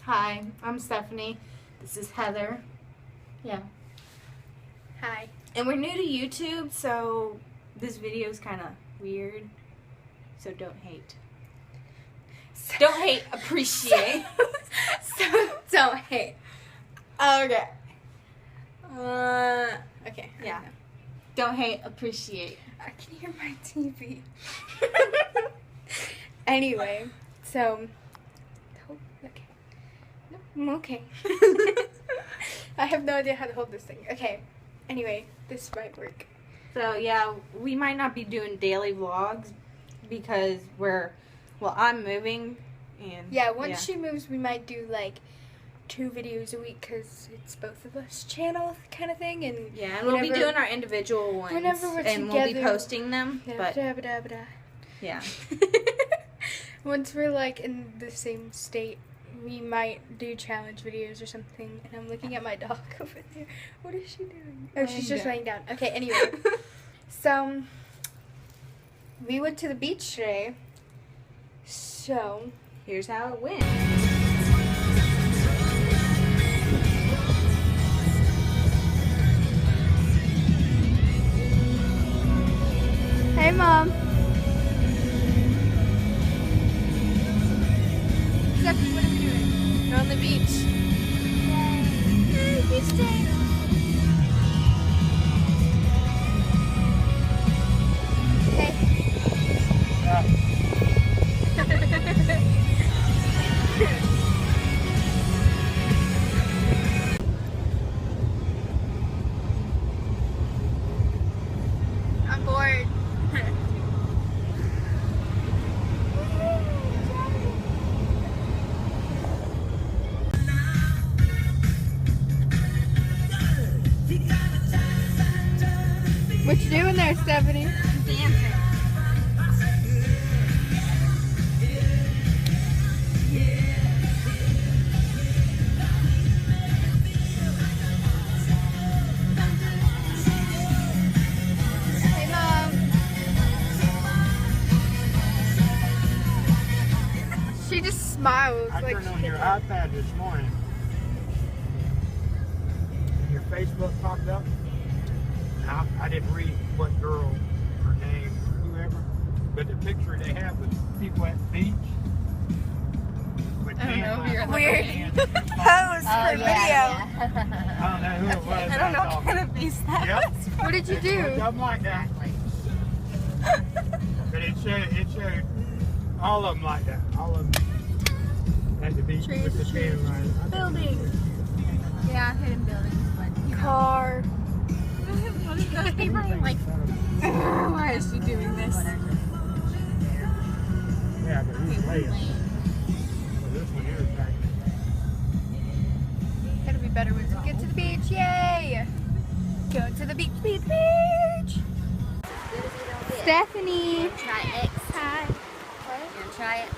Hi, I'm Stephanie. This is Heather. Yeah. Hi. And we're new to YouTube, so this video is kind of weird. So don't hate. Don't hate, appreciate. Don't hate. Okay. Okay. Yeah. Don't hate, appreciate. I can hear my TV. Anyway, so. Okay. No, I'm okay. I have no idea how to hold this thing. Okay. Anyway, this might work. So yeah, we might not be doing daily vlogs because I'm moving. And Yeah, once she moves, we might do like 2 videos a week because it's both of us channel kind of thing. And yeah, and we'll be doing our individual ones. Whenever we're and together, we'll be posting them. But yeah. Once we're like in the same state, we might do challenge videos or something. And I'm looking at my dog over there. What is she doing? Oh, she's just laying down. Okay, anyway. So, we went to the beach today. So, here's how it went. hey, Mom. Stephanie, what are we doing? We're on the beach. Yay, beach day. I'm bored. What you doing there, Stephanie? Dancing. Hey, Mom. She just smiles. I like turned on your iPad this morning, and your Facebook popped up. I didn't read what girl, her name, or whoever, but the picture they have was people at the beach. With I don't know if you're Weird. Pose for yeah. I don't know who it was. I don't know that's what kind of beast that Yep. was. What did you do? Something like that. But it showed all of them like that. All of them at the beach with the fan right. Buildings. Yeah, hidden buildings, but you know. Car. People are like, why is she doing this? Yeah, but he's late. So this one here is back. It'll be better once we get to the beach. Yay! Go to the beach, beach, beach. Stephanie. Try X. Hi. You wanna try it?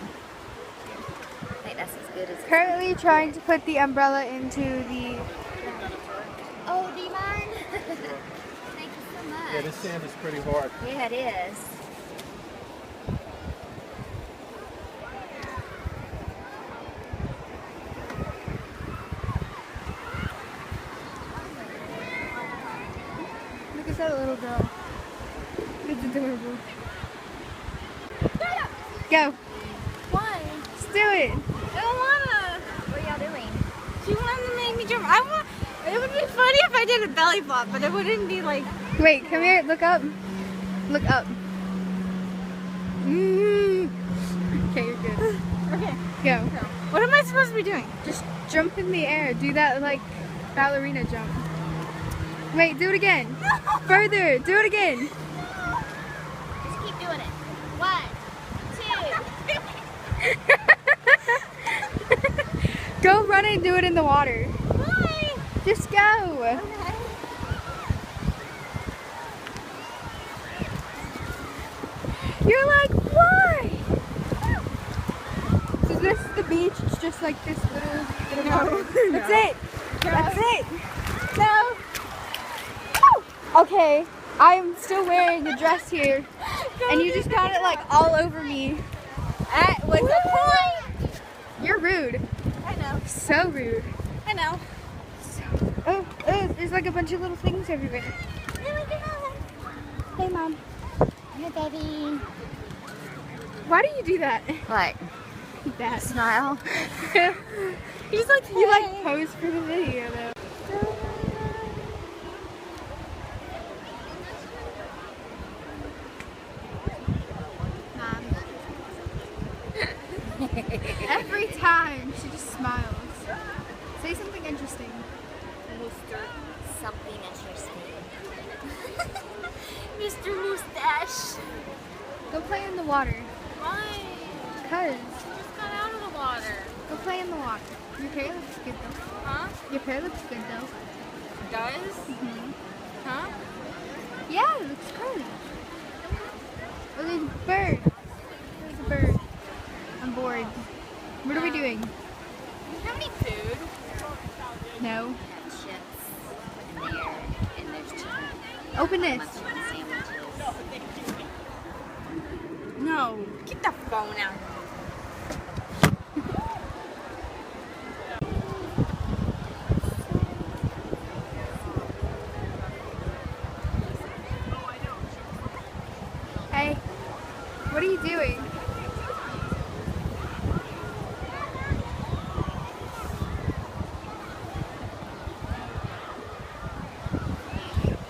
I think that's as good as it. Currently trying to put the umbrella into the. Oh, do you mind? Thank you so much. Yeah, this sand is pretty hard. Yeah, it is. Look at that little girl. It's adorable. Go. Why? Let's do it. I don't wanna. What are y'all doing? She wanted to make me jump. It would be funny if I did a belly flop, but it wouldn't be like. Wait, come here. Look up. Look up. Okay, you're good. Okay. Go. What am I supposed to be doing? Just jump in the air. Do that like ballerina jump. Wait, do it again. Further. Do it again. Just keep doing it. 1, 2. Go run and do it in the water. Bye. Just go. Okay. You're like, why? So this is the beach. It's just like this little water. That's it. That's it. No. Okay, I'm still wearing the dress here, and you just got it like all over me. That was the point. You're rude. I know. So rude. I know. Oh, there's like a bunch of little things everywhere. Hey, Mom. Hey, baby. Why do you do that? What? That. Smile. He's like, you like pose for the video though. Mom. Every time she just smiles. Say something interesting. Something interesting. Mr. Mustache. Go play in the water. Why? Cause. Just got out of the water. Go play in the water. Your hair looks good though. Huh? Your hair looks good though. Does? Mm-hmm. Huh? Yeah, it looks good. Oh, there's a bird. There's a bird. I'm bored. What are we doing? Do you have any food? No. Chips in there, and there's chicken. Open this. Chicken sandwiches. No. Get the phone out. Hey, what are you doing?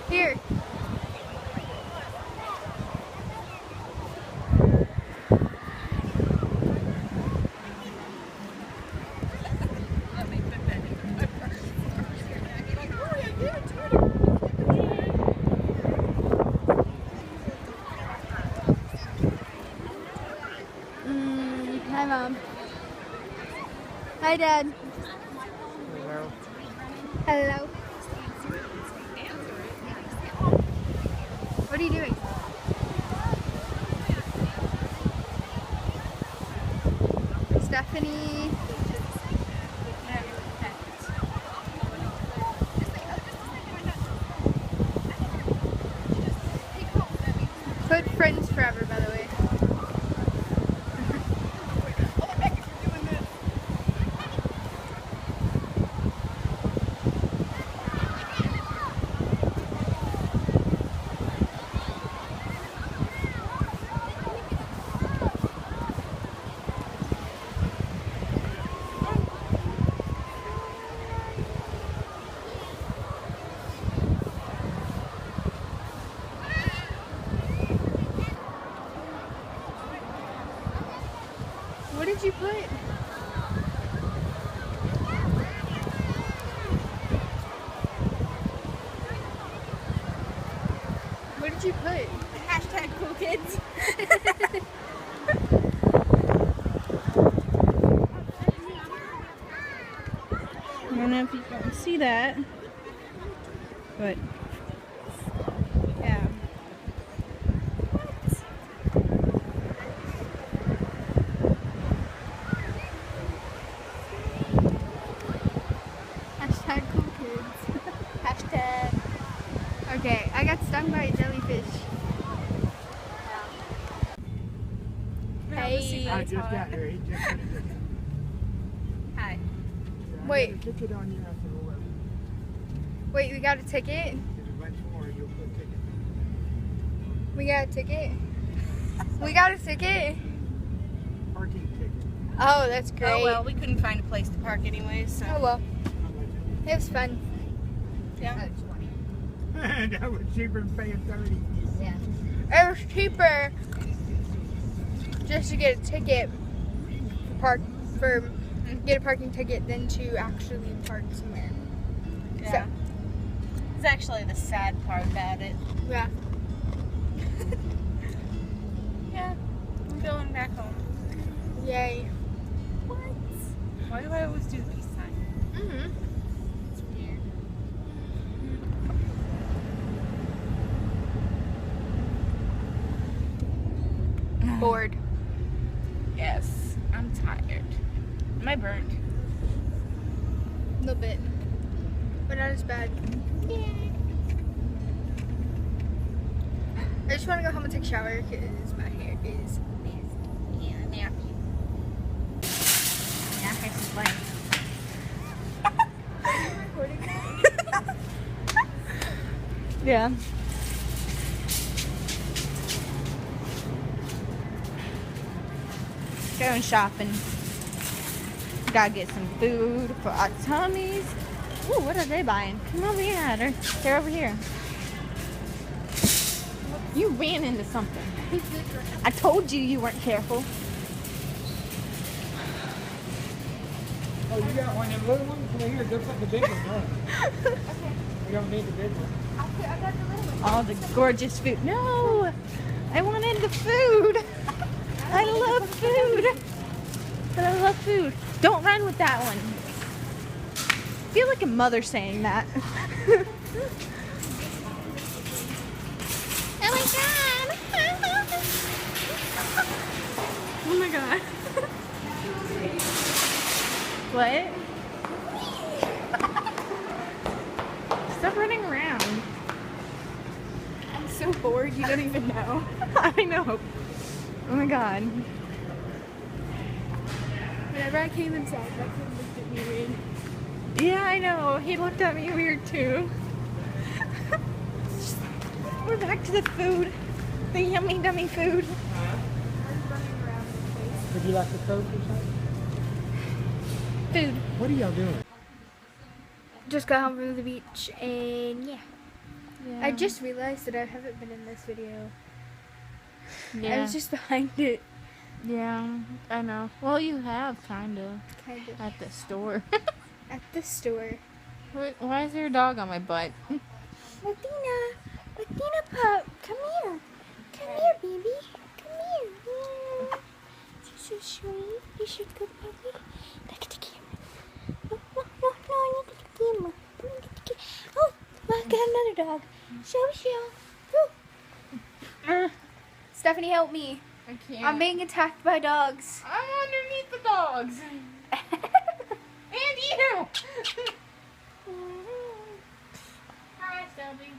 Here. Hi, Mom. Hi, Dad. Hello. Hello. What are you doing? Stephanie. Put friends forever, by the way. What did you put? What did you put? Hashtag cool kids. I don't know if you can see that, but yeah. Hashtag cool kids. Hashtag. Okay, I got stung by a jellyfish. Hey. I just got here. He just put it in. Hi. Wait. I got a ticket on you. I said, oh, well, Wait, we got a ticket? there's a bunch more. You'll put a ticket. We got a ticket? We got a ticket? Parking ticket. Oh, that's great. Oh well, we couldn't find a place to park anyways, so. Oh well, it was fun. Yeah. That was cheaper than paying 30. It was cheaper just to get a ticket get a parking ticket than to actually park somewhere. Yeah. It's actually the sad part about it. Yeah. Yeah. I'm going back home. Yay. What? Why do I always do these times? Mhm. It's weird. Bored. Yes. I'm tired. Am I burnt? A little bit. But not as bad. I just want to go home and take a shower because my hair is nasty. Yeah, nappy. Yeah, I have to play. Yeah. Going shopping. Gotta get some food for our tummies. Ooh, what are they buying? Come over here, Adder. They're over here. You ran into something. I told you you weren't careful. Oh, you got one of them little ones? Well, here, go put the big one on. We don't need the big one. I got the little one. All the gorgeous food. No! I wanted the food. I love food. But I love food. Don't run with that one. I feel like a mother saying that. Oh my god! Oh my god. What? Stop running around. I'm so bored, you don't even know. I know. Oh my god. Whenever I came inside, that kid looked at me weird. Yeah, I know. He looked at me weird too. We're back to the food. The yummy dummy food. Would you like a Coke or something? Food. What are y'all doing? Just got home from the beach and yeah. I just realized that I haven't been in this video. I was just behind it. Yeah, I know. Well, you have kind of Kind of. at the store. At the store. Why is there a dog on my butt? Latina pup, come here. Come here, baby. Come here. Yeah. You're so sweet. You're so good, baby. Look at the camera. No, look at the camera. Look at the camera. Oh, I got another dog. Show. Stephanie, help me. I can't. I'm being attacked by dogs. I'm underneath the dogs. And you. Hi, Shelby.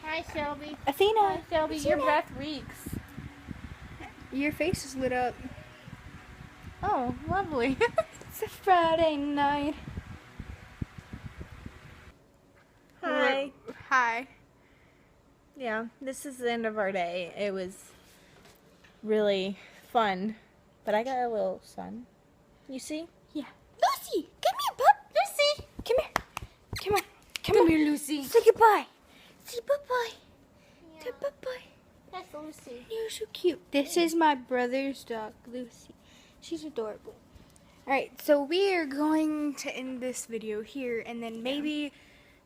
Hi, Shelby. Athena. Hi, Shelby. Your breath reeks. Your face is lit up. Oh, lovely. It's a Friday night. Hi. Hi. Yeah, this is the end of our day. It was really fun, but I got a little sun. You see? Yeah. Lucy, come here, pup. Lucy, come here. Come on. Come here, Lucy. Say goodbye. Say bye-bye. Say bye-bye. That's Lucy. You're so cute. This is my brother's dog, Lucy. She's adorable. Alright, so we are going to end this video here, and then maybe,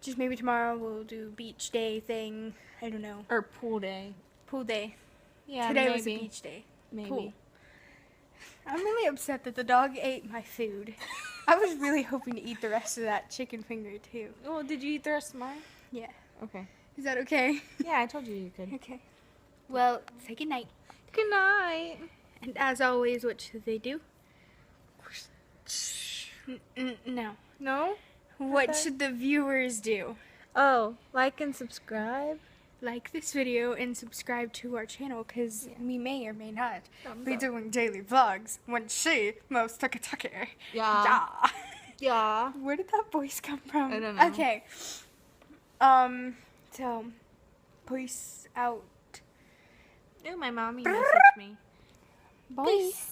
just maybe tomorrow we'll do beach day thing. I don't know. Or pool day. Pool day. Yeah, Today maybe. was a beach day. Maybe. Pool. I'm really upset that the dog ate my food. I was really hoping to eat the rest of that chicken finger too. Well, did you eat the rest of mine? Yeah. Okay. Is that okay? Yeah, I told you you could. Okay. Well, say good night. Good night. And as always, what should they do? No. No? What Okay. should the viewers do? Oh, like and subscribe. Like this video and subscribe to our channel because we may or may not be doing daily vlogs when she moves tuk-tuk. Yeah. Yeah. Yeah. Where did that voice come from? I don't know. Okay. So, peace out. Ooh, my mommy messaged me. Bye. Peace.